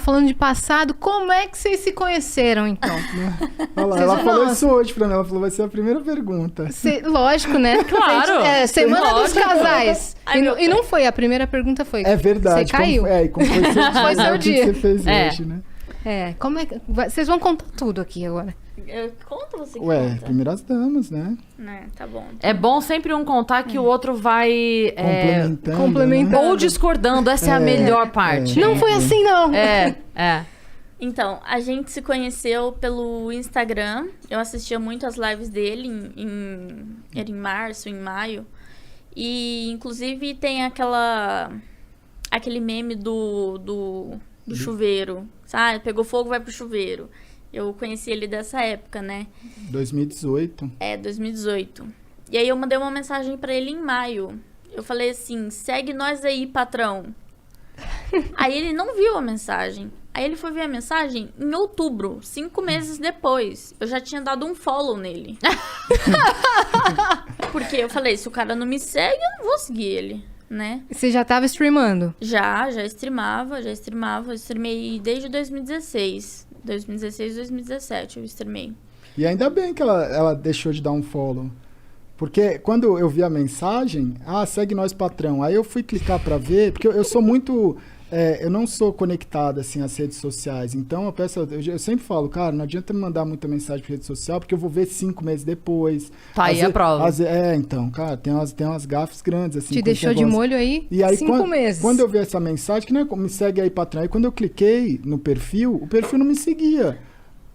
Falando de passado, como é que vocês se conheceram, então? Olha lá, ela falou isso hoje pra mim. Ela falou, vai ser a primeira pergunta. Lógico, né? Claro. Semana dos casais. Ai, E não foi, a primeira pergunta foi. É verdade. Você caiu. Como foi seu dia? Foi seu O que dia. você fez hoje, né? Como é que... Vocês vão contar tudo aqui agora. Conta você que Ué, conta. primeiras damas, né? Tá bom. É bom sempre um contar que o outro vai complementando. ou discordando. Essa é a melhor parte. Não foi assim, não. Então, a gente se conheceu pelo Instagram. Eu assistia muito as lives dele era em março, em maio. E, inclusive, tem aquele meme do chuveiro. Sabe? Pegou fogo, vai pro chuveiro. Eu conheci ele dessa época, né? 2018. 2018. E aí eu mandei uma mensagem pra ele em maio. Eu falei assim, segue nós aí, patrão. Aí ele não viu a mensagem. Aí ele foi ver a mensagem em outubro, 5 meses depois. Eu já tinha dado um follow nele. Porque eu falei, se o cara não me segue, eu não vou seguir ele, né? Você já tava streamando? Já streamava. Eu streamei desde 2016. 2017 eu streamei. E ainda bem que ela deixou de dar um follow. Porque quando eu vi a mensagem, segue nós, patrão. Aí eu fui clicar pra ver, porque eu sou muito... eu não sou conectado, assim, às redes sociais. Então, eu sempre falo, cara, não adianta me mandar muita mensagem por rede social, porque eu vou ver 5 meses depois. Tá aí a prova. Então, cara, tem umas gafes grandes, assim. Te deixou de molho aí, e aí 5 meses. Quando eu vi essa mensagem, que não é me segue aí, patrão. Aí quando eu cliquei no perfil, o perfil não me seguia.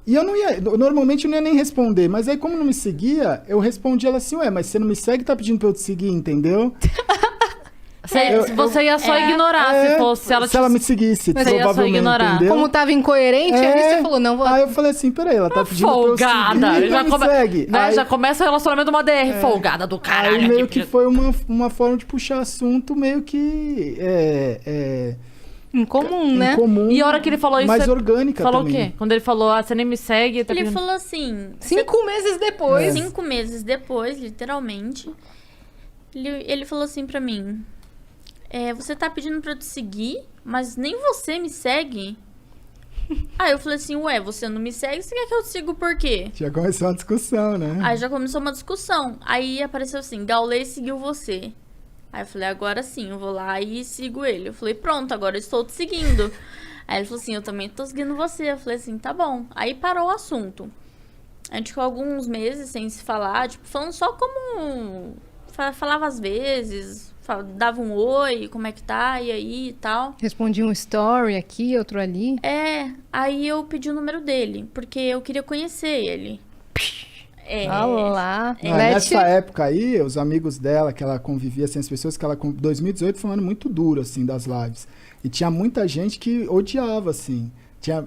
E eu não ia, normalmente eu não ia nem responder, mas aí como não me seguia, eu respondi ela assim, mas você não me segue, tá pedindo pra eu te seguir, entendeu? Você ia só ignorar se ela me seguisse, você ia só ignorar. entendeu? Como tava incoerente, aí você falou, não vou... Aí eu falei assim, peraí, ela tá pedindo folgada. pra eu seguir, me segue. Né? Aí, já começa o relacionamento uma DR, folgada do caralho. Aí meio que foi uma forma de puxar assunto meio que... Incomum, né? Incomum, e a hora que ele falou isso... mais orgânica falou também. O quê? Quando ele falou, você nem me segue... Ele falou assim... 5 meses depois. 5 meses depois, literalmente. Ele falou assim pra mim... você tá pedindo pra eu te seguir, mas nem você me segue? Aí eu falei assim, você não me segue, você quer que eu te siga por quê? Já começou uma discussão, né? Aí já começou uma discussão. Aí apareceu assim, Gaulês seguiu você. Aí eu falei, agora sim, eu vou lá e sigo ele. Eu falei, pronto, agora eu estou te seguindo. Aí ele falou assim, eu também tô seguindo você. Eu falei assim, tá bom. Aí parou o assunto. A gente ficou alguns meses sem se falar, tipo, falando só como... Falava às vezes, dava um oi, como é que tá, e aí e tal. Respondi um story aqui, outro ali. Aí eu pedi o número dele, porque eu queria conhecer ele. Olá. Nessa época aí, os amigos dela, que ela convivia, assim, as pessoas que ela... 2018 foi um ano muito duro, assim, das lives. E tinha muita gente que odiava, assim.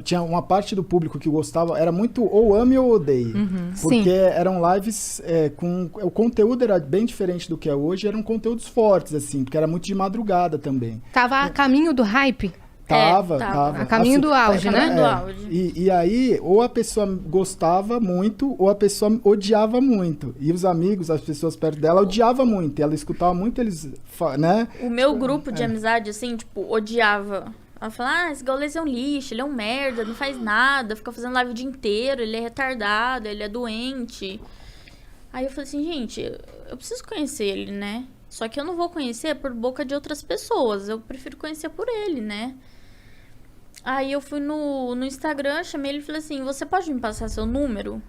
Tinha uma parte do público que gostava, era muito ou ame ou odeie. Porque eram lives com... O conteúdo era bem diferente do que é hoje, eram conteúdos fortes, assim, porque era muito de madrugada também. Tava a caminho do hype? Tava. A caminho do auge, né? Do auge. E aí, ou a pessoa gostava muito, ou a pessoa odiava muito. E os amigos, as pessoas perto dela, odiavam muito. E ela escutava muito eles, né? O meu grupo de amizade, assim, tipo, odiava. Ela fala, esse Gaulês é um lixo, ele é um merda, não faz nada, fica fazendo live o dia inteiro, ele é retardado, ele é doente. Aí eu falei assim, gente, eu preciso conhecer ele, né? Só que eu não vou conhecer por boca de outras pessoas, eu prefiro conhecer por ele, né? Aí eu fui no Instagram, chamei ele e falei assim, você pode me passar seu número?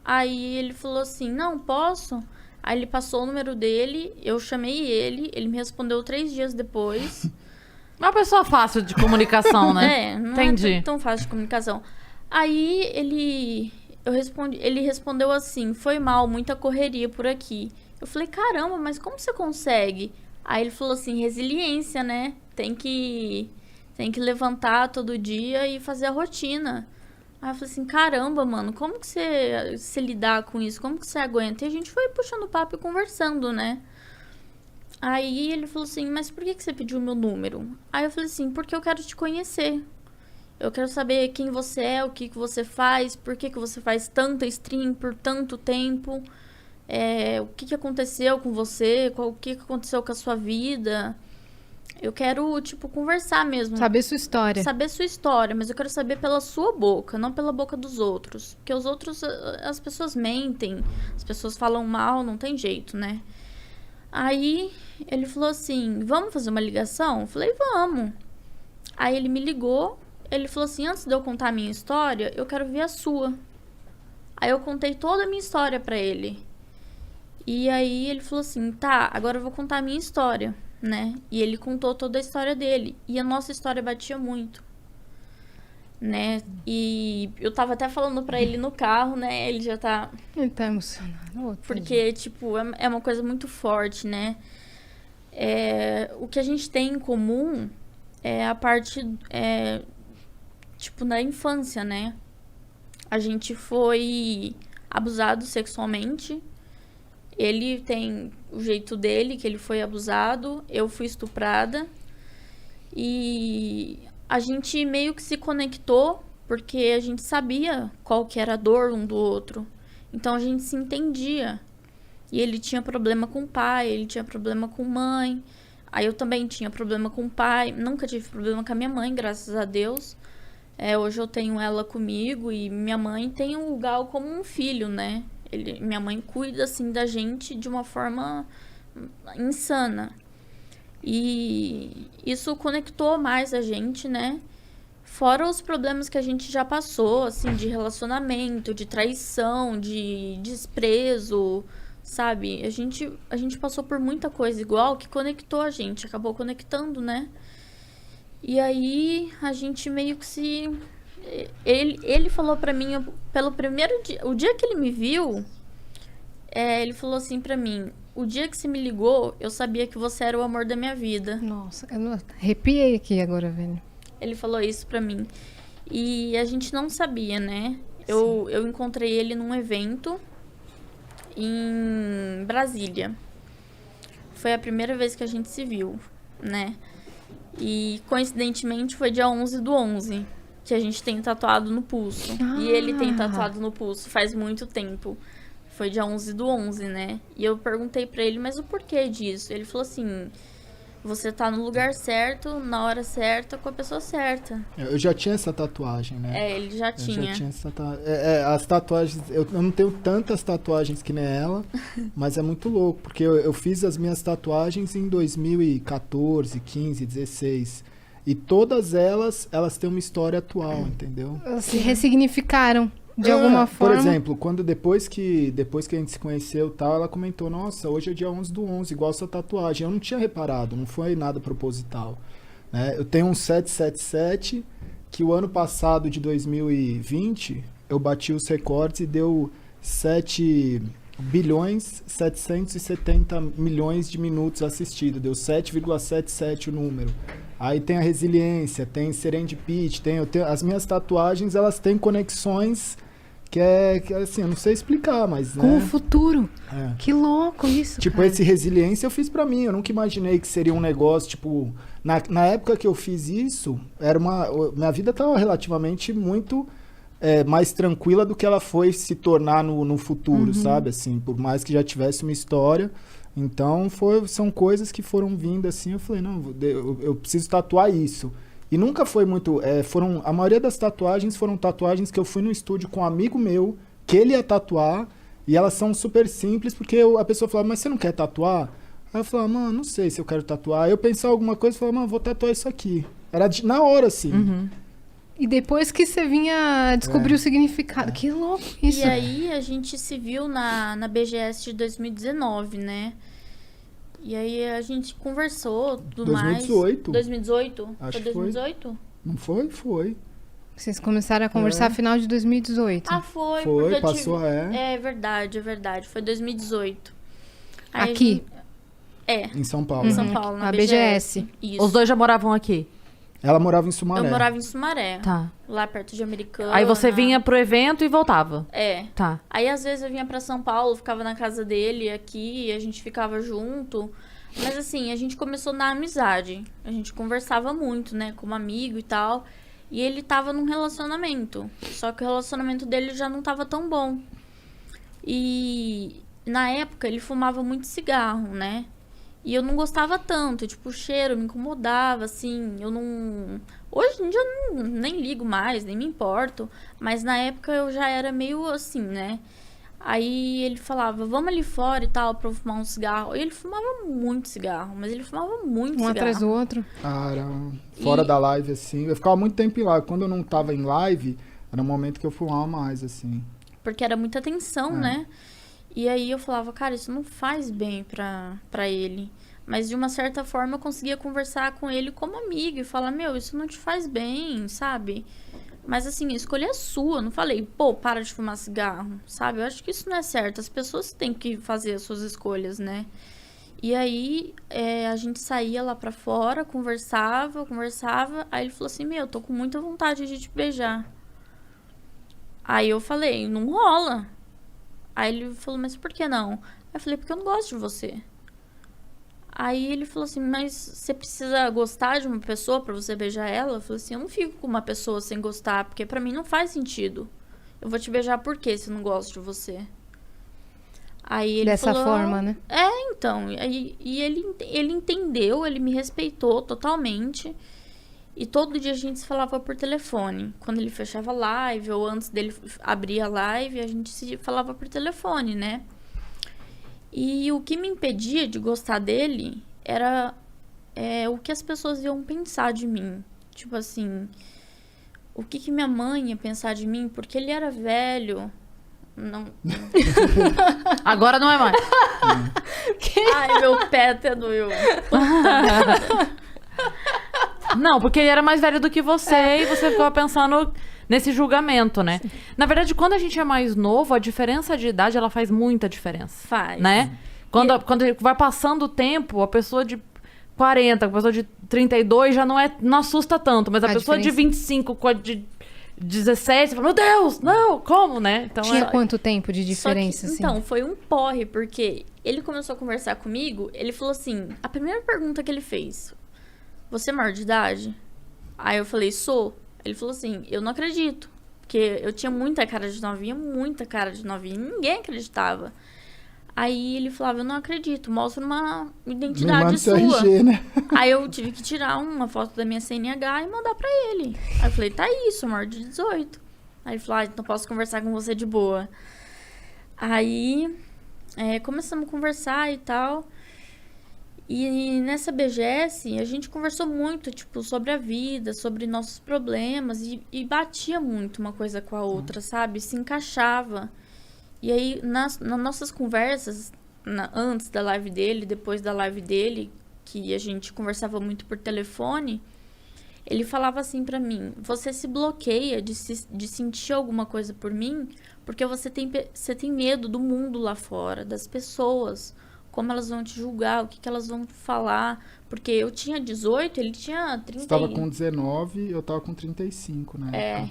Aí ele falou assim, não, posso. Aí ele passou o número dele, eu chamei ele me respondeu 3 dias depois. Uma pessoa fácil de comunicação, né? Não Entendi. é tão fácil de comunicação. Aí ele respondeu assim, foi mal, muita correria por aqui. Eu falei, caramba, mas como você consegue? Aí ele falou assim, resiliência, né? Tem que levantar todo dia e fazer a rotina. Aí eu falei assim, caramba, mano, como que você lidar com isso? Como que você aguenta? E a gente foi puxando papo e conversando, né? Aí ele falou assim, mas por que você pediu o meu número? Aí eu falei assim, porque eu quero te conhecer. Eu quero saber quem você é, o que você faz, por que você faz tanta stream por tanto tempo. O que aconteceu com você, o que aconteceu com a sua vida. Eu quero, tipo, conversar mesmo. Saber sua história. Saber sua história, mas eu quero saber pela sua boca, não pela boca dos outros. Porque os outros, as pessoas mentem, as pessoas falam mal, não tem jeito, né? Aí ele falou assim, vamos fazer uma ligação? Eu falei, vamos. Aí ele me ligou, ele falou assim, antes de eu contar a minha história, eu quero ver a sua. Aí eu contei toda a minha história pra ele. E aí ele falou assim, tá, agora eu vou contar a minha história, né? E ele contou toda a história dele. E a nossa história batia muito, né? E eu tava até falando pra ele no carro, né? Ele já tá... Ele tá emocionado. Porque, tipo, é uma coisa muito forte, né? O que a gente tem em comum é a parte, tipo, na infância, né? A gente foi abusado sexualmente. Ele tem o jeito dele, que ele foi abusado. Eu fui estuprada. E a gente meio que se conectou, porque a gente sabia qual que era a dor um do outro. Então, a gente se entendia. E ele tinha problema com o pai, ele tinha problema com mãe. Aí eu também tinha problema com o pai. Nunca tive problema com a minha mãe, graças a Deus. Hoje eu tenho ela comigo e minha mãe tem o Gal como um filho, né? Minha mãe cuida, assim, da gente de uma forma insana. E isso conectou mais a gente, né? Fora os problemas que a gente já passou, assim, de relacionamento, de traição, de desprezo, sabe? A gente passou por muita coisa igual que conectou a gente, acabou conectando, né? E aí, a gente meio que se... Ele falou pra mim, pelo primeiro dia... O dia que ele me viu, ele falou assim pra mim... O dia que você me ligou, eu sabia que você era o amor da minha vida. Nossa, eu arrepiei aqui agora, velho. Ele falou isso pra mim. E a gente não sabia, né? Eu encontrei ele num evento em Brasília. Foi a primeira vez que a gente se viu, né? E, coincidentemente, foi dia 11/11, que a gente tem tatuado no pulso. E ele tem tatuado no pulso faz muito tempo. Foi dia 11/11, né? E eu perguntei pra ele, mas o porquê disso? Ele falou assim, você tá no lugar certo, na hora certa, com a pessoa certa. Eu já tinha essa tatuagem, né? Ele já tinha. Eu já tinha essa tatuagem. As tatuagens, eu não tenho tantas tatuagens que nem ela, mas é muito louco, porque eu fiz as minhas tatuagens em 2014, 15, 16. E todas elas têm uma história atual, entendeu? Se ressignificaram de alguma forma. Por exemplo, depois que a gente se conheceu e tal, ela comentou, nossa, hoje é dia 11/11, igual essa tatuagem. Eu não tinha reparado, não foi nada proposital, né? Eu tenho um 777, que o ano passado, de 2020, eu bati os recordes e deu 7.770 milhões de minutos assistidos. Deu 7,77 o número. Aí tem a resiliência, tem serendipity, as minhas tatuagens, elas têm conexões que assim, eu não sei explicar, mas... Com né? o futuro. É. Que louco isso, Tipo, cara. esse resiliência eu fiz pra mim, eu nunca imaginei que seria um negócio, tipo... Na época que eu fiz isso, minha vida tava relativamente muito mais tranquila do que ela foi se tornar no futuro, sabe? Assim, por mais que já tivesse uma história... Então, são coisas que foram vindo assim, eu falei, não, eu preciso tatuar isso. E nunca foi muito... a maioria das tatuagens foram tatuagens que eu fui no estúdio com um amigo meu, que ele ia tatuar, e elas são super simples, porque a pessoa falava, mas você não quer tatuar? Aí eu falava, mano, não sei se eu quero tatuar. Aí eu pensava alguma coisa e falava, mano, vou tatuar isso aqui. Era na hora, assim. E depois que você vinha descobrir o significado. Que louco isso. E aí a gente se viu na BGS de 2019, né? E aí a gente conversou, tudo 2018. mais. 2018? Acho Foi que foi. 2018? Não foi? Foi. Vocês começaram a conversar final de 2018. Ah, foi. Foi, porque eu passou, É verdade. Foi 2018. Aí Aqui? Em São Paulo. Em São Paulo, na A BGS. Isso. Os dois já moravam aqui? Ela morava em Sumaré. Eu morava em Sumaré. Tá. Lá perto de Americana. Aí você vinha pro evento e voltava? Tá. Aí às vezes eu vinha pra São Paulo, ficava na casa dele aqui, a gente ficava junto. Mas assim, a gente começou na amizade. A gente conversava muito, né, como amigo e tal. E ele tava num relacionamento. Só que o relacionamento dele já não tava tão bom. E na época ele fumava muito cigarro, né? E eu não gostava tanto, tipo, o cheiro me incomodava, assim, eu não... Hoje em dia eu nem ligo mais, nem me importo, mas na época eu já era meio assim, né? Aí ele falava, vamos ali fora e tal, pra eu fumar um cigarro. E ele fumava muito cigarro, mas ele fumava muito cigarro. Um atrás do outro. Era fora da live, assim. Eu ficava muito tempo em live. Quando eu não tava em live, era um momento que eu fumava mais, assim. Porque era muita tensão, né? E aí eu falava, cara, isso não faz bem pra ele. Mas de uma certa forma eu conseguia conversar com ele como amigo e falar, meu, isso não te faz bem, sabe? Mas assim, a escolha é sua. Eu não falei, pô, para de fumar cigarro, sabe? Eu acho que isso não é certo. As pessoas têm que fazer as suas escolhas, né? E aí a gente saía lá pra fora, conversava. Aí ele falou assim, meu, eu tô com muita vontade de te beijar. Aí eu falei, não rola. Aí ele falou, mas por que não? Aí eu falei, porque eu não gosto de você. Aí ele falou assim, mas você precisa gostar de uma pessoa pra você beijar ela? Eu falei assim, eu não fico com uma pessoa sem gostar, porque pra mim não faz sentido. Eu vou te beijar por quê se eu não gosto de você? Aí ele Dessa falou, forma, né? Então. E ele entendeu, ele me respeitou totalmente. E todo dia a gente se falava por telefone. Quando ele fechava a live, ou antes dele abrir a live, a gente se falava por telefone, né? E o que me impedia de gostar dele era o que as pessoas iam pensar de mim. Tipo assim, o que minha mãe ia pensar de mim, porque ele era velho. Não. Agora não é mais. Ai, meu pé até doeu. Não, porque ele era mais velho do que você e você ficava pensando nesse julgamento, né? Sim. Na verdade, quando a gente é mais novo, a diferença de idade, ela faz muita diferença. Faz. Né? Quando vai passando o tempo, a pessoa de 40, a pessoa de 32 já não assusta tanto, mas a pessoa de 25 com a de 17, você fala, meu Deus, não, como, né? Então, tinha quanto tempo de diferença, assim? Então, foi um porre, porque ele começou a conversar comigo, ele falou assim, a primeira pergunta que ele fez, você é maior de idade? Aí eu falei, sou. Ele falou assim, eu não acredito, porque eu tinha muita cara de novinha, ninguém acreditava. Aí ele falava, eu não acredito, mostra uma identidade sua. RG, né? Aí eu tive que tirar uma foto da minha CNH e mandar pra ele. Aí eu falei, tá aí, sou maior de 18. Aí ele falou, então posso conversar com você de boa. Aí começamos a conversar e tal. E nessa BGS, a gente conversou muito, tipo, sobre a vida, sobre nossos problemas. E batia muito uma coisa com a outra, sabe? Se encaixava. E aí, nas nossas conversas, antes da live dele, depois da live dele, que a gente conversava muito por telefone, ele falava assim pra mim, você se bloqueia de sentir alguma coisa por mim, porque você tem medo do mundo lá fora, das pessoas, como elas vão te julgar, o que elas vão falar. Porque eu tinha 18, ele tinha 30. Você tava com 19, eu tava com 35, né?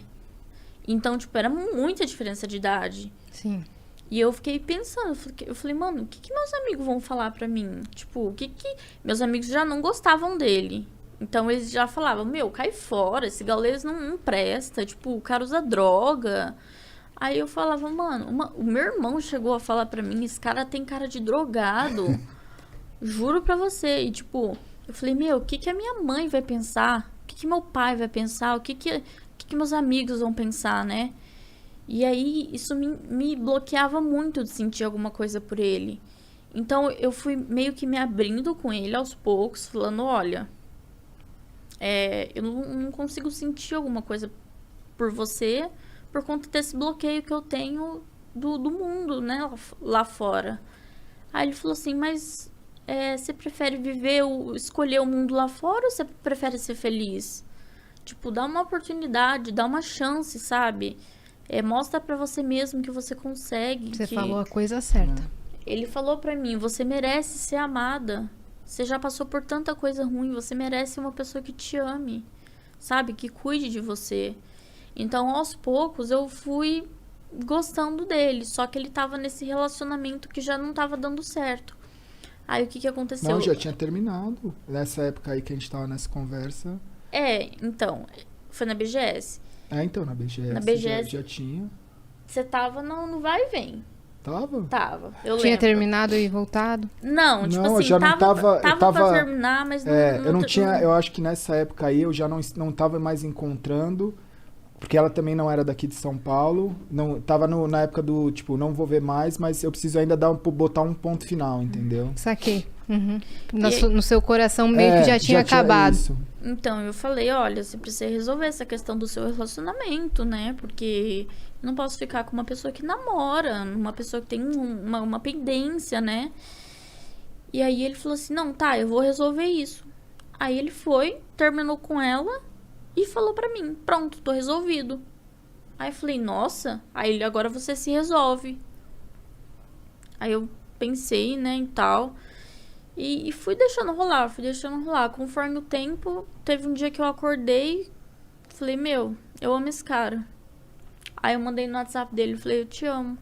Então, tipo, era muita diferença de idade. Sim. E eu fiquei pensando, eu falei, mano, o que meus amigos vão falar pra mim? Tipo, o que meus amigos já não gostavam dele. Então, eles já falavam, meu, cai fora, esse gaulês não presta, tipo, o cara usa droga. Aí eu falava, mano, o meu irmão chegou a falar pra mim, esse cara tem cara de drogado. Juro pra você. E, tipo, eu falei, meu, o que a minha mãe vai pensar? O que meu pai vai pensar? O que meus amigos vão pensar, né? E aí, isso me bloqueava muito de sentir alguma coisa por ele. Então, eu fui meio que me abrindo com ele aos poucos, falando, olha, eu não consigo sentir alguma coisa por você por conta desse bloqueio que eu tenho do mundo, né, lá fora. Aí ele falou assim, mas você prefere escolher o mundo lá fora ou você prefere ser feliz? Tipo, dá uma oportunidade, dá uma chance, sabe? Mostra pra você mesmo que você consegue. Você falou a coisa certa. Ele falou pra mim, você merece ser amada. Você já passou por tanta coisa ruim, você merece uma pessoa que te ame, sabe? Que cuide de você. Então, aos poucos, eu fui gostando dele. Só que ele tava nesse relacionamento que já não tava dando certo. Aí, o que aconteceu? Não, já tinha terminado. Nessa época aí que a gente tava nessa conversa. Então, foi na BGS. Então, na BGS. Na BGS já tinha. Você tava no vai e vem. Tava, eu Tinha lembro. terminado e voltado? Não, tipo Não, eu assim, já não tava tava- pra terminar, mas não... Eu não tinha, eu acho que nessa época aí eu já não tava mais encontrando, porque ela também não era daqui de São Paulo, não tava na época do, tipo, não vou ver mais, mas eu preciso ainda botar um ponto final, entendeu? Saquei. Uhum. E- No seu coração meio que já tinha acabado. isso. Então, eu falei, olha, você precisa resolver essa questão do seu relacionamento, né? Porque eu não posso ficar com uma pessoa que namora, uma pessoa que tem uma pendência, né? E aí ele falou assim, não, tá, eu vou resolver isso. Aí ele foi, terminou com ela e falou pra mim, pronto, tô resolvido. Aí eu falei, nossa, aí ele, agora você se resolve. Aí eu pensei, né, e tal... E fui deixando rolar. Conforme o tempo, teve um dia que eu acordei, falei, meu, eu amo esse cara. Aí eu mandei no WhatsApp dele, falei, eu te amo.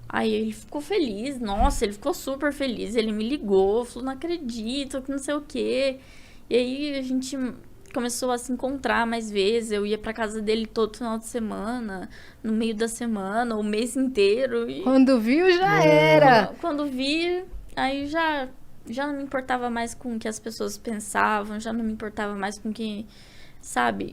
Aí ele ficou feliz, nossa, ele ficou super feliz. Ele me ligou, falou, não acredito, que não sei o quê. E aí a gente começou a se encontrar mais vezes. Eu ia pra casa dele todo final de semana, no meio da semana, o mês inteiro. E... Quando viu, já era. Quando vi, aí já não me importava mais com o que as pessoas pensavam, já não me importava mais com que, sabe?